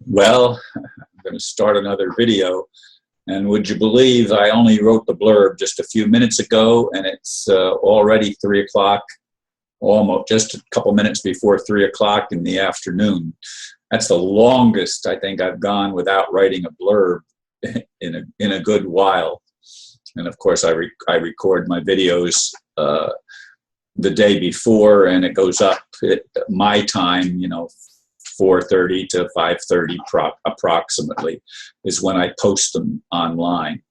Well, I'm going to start another video, and would you believe I only wrote the blurb just a few minutes ago, and it's already 3 o'clock, almost just a couple minutes before 3 o'clock in the afternoon. That's the longest I think I've gone without writing a blurb in a good while. And of course, I record my videos the day before, and it goes up at my time, 4:30 to 5:30 approximately is when I post them online,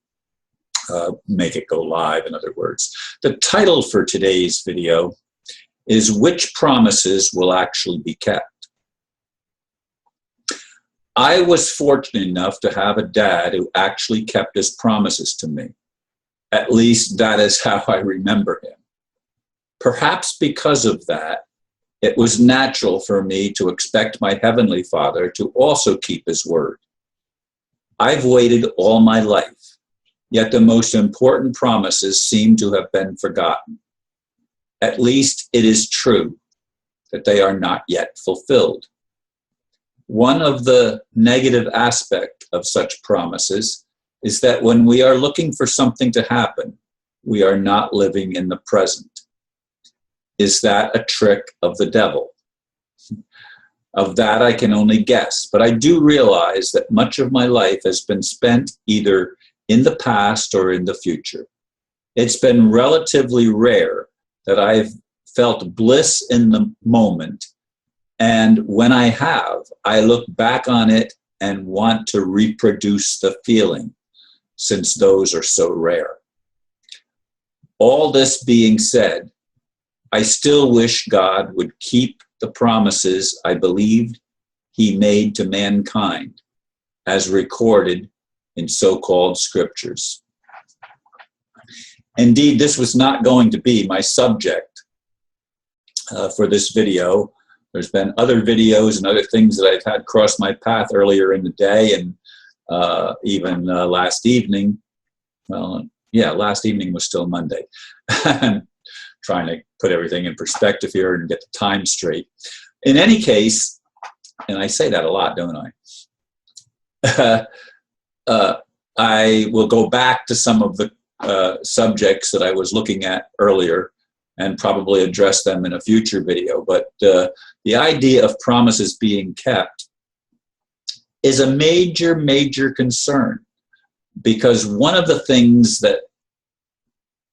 make it go live, in other words. The title for today's video is "Which Promises Will Actually Be Kept?" I was fortunate enough to have a dad who actually kept his promises to me. At least that is how I remember him. Perhaps because of that, it was natural for me to expect my Heavenly Father to also keep His word. I've waited all my life, yet the most important promises seem to have been forgotten. At least it is true that they are not yet fulfilled. One of the negative aspects of such promises is that when we are looking for something to happen, we are not living in the present. Is that a trick of the devil? Of that I can only guess, but I do realize that much of my life has been spent either in the past or in the future. It's been relatively rare that I've felt bliss in the moment, and when I have, I look back on it and want to reproduce the feeling, since those are so rare. All this being said, I still wish God would keep the promises I believed He made to mankind, as recorded in so-called scriptures. Indeed, this was not going to be my subject for this video. There's been other videos and other things that I've had cross my path earlier in the day, and even last evening. Well, yeah, last evening was still Monday. Trying to put everything in perspective here and get the time straight. In any case, and I say that a lot, don't I? I will go back to some of the subjects that I was looking at earlier and probably address them in a future video. But the idea of promises being kept is a major, major concern, because one of the things that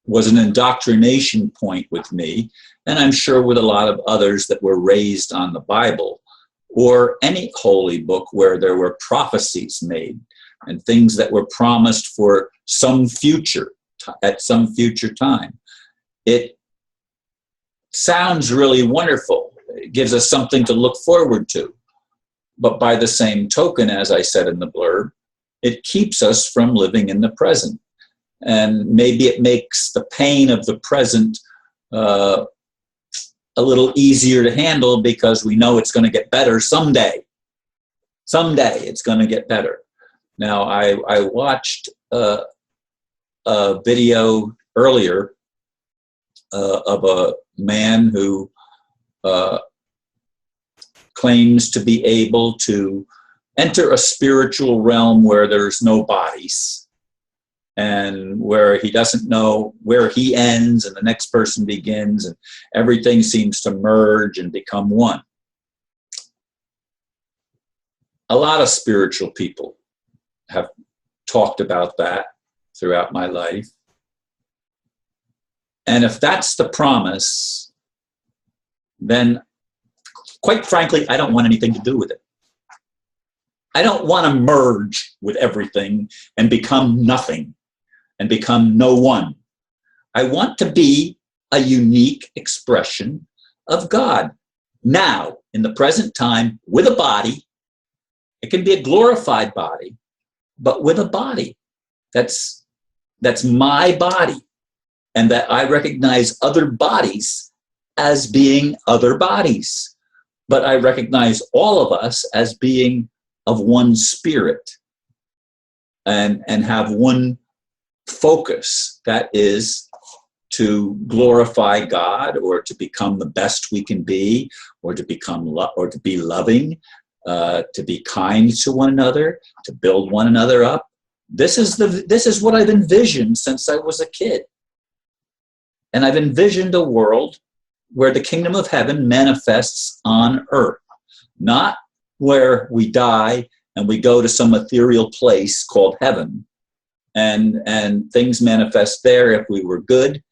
was an indoctrination point with me, and I'm sure with a lot of others that were raised on the Bible or any holy book where there were prophecies made and things that were promised for some future, at some future time. It sounds really wonderful. It gives us something to look forward to. But by the same token, as I said in the blurb, it keeps us from living in the present. And maybe it makes the pain of the present a little easier to handle, because we know it's going to get better someday. Someday it's going to get better. Now, I watched a video earlier of a man who claims to be able to enter a spiritual realm where there's no bodies, and where he doesn't know where he ends and the next person begins, and everything seems to merge and become one. A lot of spiritual people have talked about that throughout my life. And if that's the promise, then quite frankly, I don't want anything to do with it. I don't want to merge with everything and become nothing and become no one. I want to be a unique expression of God now, in the present time, with a body. It can be a glorified body, but with a body. That's my body, and that I recognize other bodies as being other bodies. But I recognize all of us as being of one spirit, and have one focus, that is to glorify God, or to become the best we can be, or to become or to be loving, to be kind to one another, to build one another up. This is what I've envisioned since I was a kid. And I've envisioned a world where the kingdom of heaven manifests on earth, not where we die and we go to some ethereal place called heaven, and things manifest there if we were good,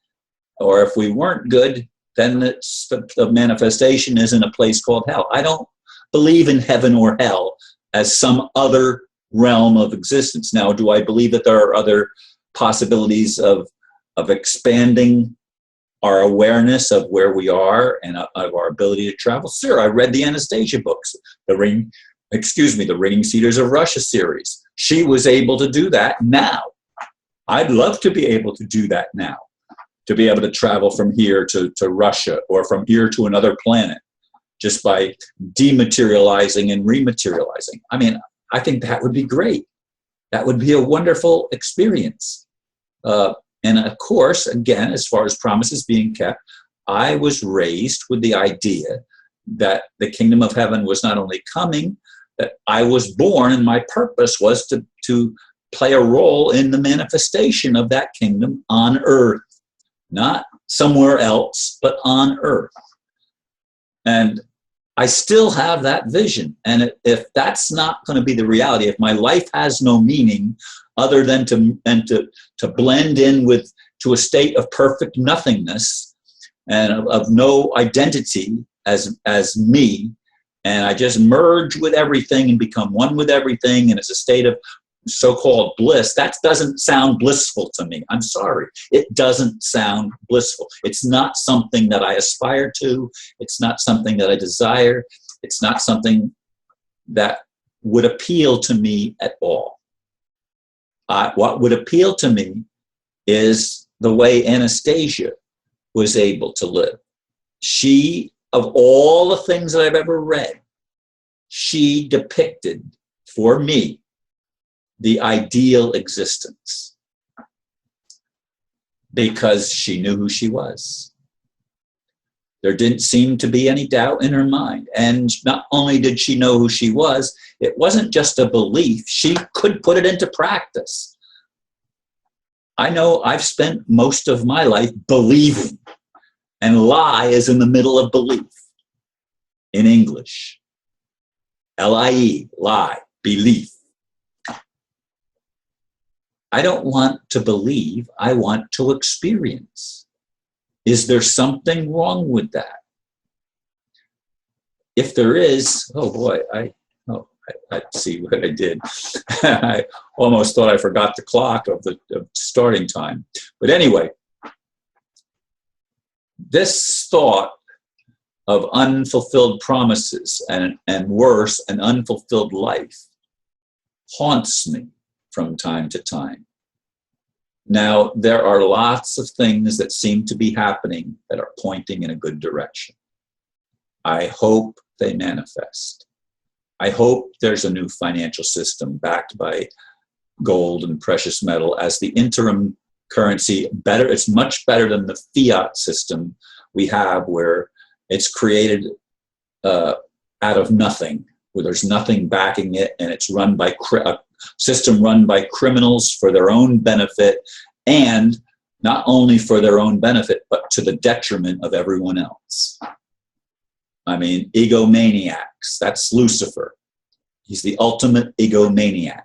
or if we weren't good, then the manifestation is in a place called hell. I don't believe in heaven or hell as some other realm of existence. Now, do I believe that there are other possibilities of expanding our awareness of where we are and of our ability to travel? Sure, I read the Anastasia books, the Ringing Cedars of Russia series. She was able to do that now. I'd love to be able to do that now, to be able to travel from here to Russia, or from here to another planet, just by dematerializing and rematerializing. I mean, I think that would be great. That would be a wonderful experience. And of course, again, as far as promises being kept, I was raised with the idea that the kingdom of heaven was not only coming, that I was born and my purpose was to play a role in the manifestation of that kingdom on earth, not somewhere else, but on earth. And I still have that vision. And if that's not going to be the reality, if my life has no meaning other than to blend in to a state of perfect nothingness and of no identity as me, and I just merge with everything and become one with everything, and it's a state of so-called bliss, that doesn't sound blissful to me. I'm sorry. It doesn't sound blissful. It's not something that I aspire to. It's not something that I desire. It's not something that would appeal to me at all. What would appeal to me is the way Anastasia was able to live. She, of all the things that I've ever read, she depicted for me the ideal existence, because she knew who she was. There didn't seem to be any doubt in her mind. And not only did she know who she was, it wasn't just a belief. She could put it into practice. I know I've spent most of my life believing, and lie is in the middle of belief in English. L-I-E, lie, belief. I don't want to believe, I want to experience. Is there something wrong with that? If there is, oh boy, I see what I did. I almost thought I forgot the clock of the starting time. But anyway, this thought of unfulfilled promises and worse, an unfulfilled life haunts me from time to time. Now, there are lots of things that seem to be happening that are pointing in a good direction. I hope they manifest. I hope there's a new financial system backed by gold and precious metal as the interim currency. It's much better than the fiat system we have, where it's created out of nothing, where there's nothing backing it, and it's run by a system run by criminals for their own benefit, and not only for their own benefit, but to the detriment of everyone else. I mean, egomaniacs, that's Lucifer. He's the ultimate egomaniac.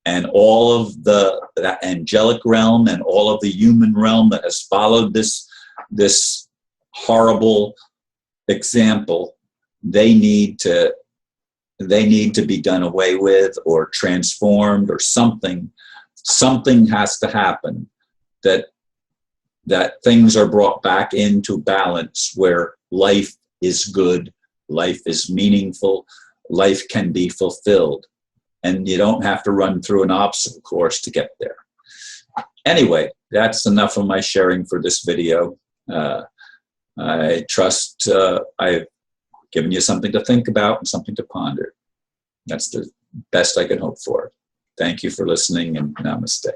And all of that angelic realm and all of the human realm that has followed this horrible example, they need to be done away with or transformed, or something has to happen that things are brought back into balance, where life is good, life is meaningful, life can be fulfilled, and you don't have to run through an obstacle course to get there. Anyway, that's enough of my sharing for this video. I trust I've given you something to think about and something to ponder. That's the best I can hope for. Thank you for listening, and namaste.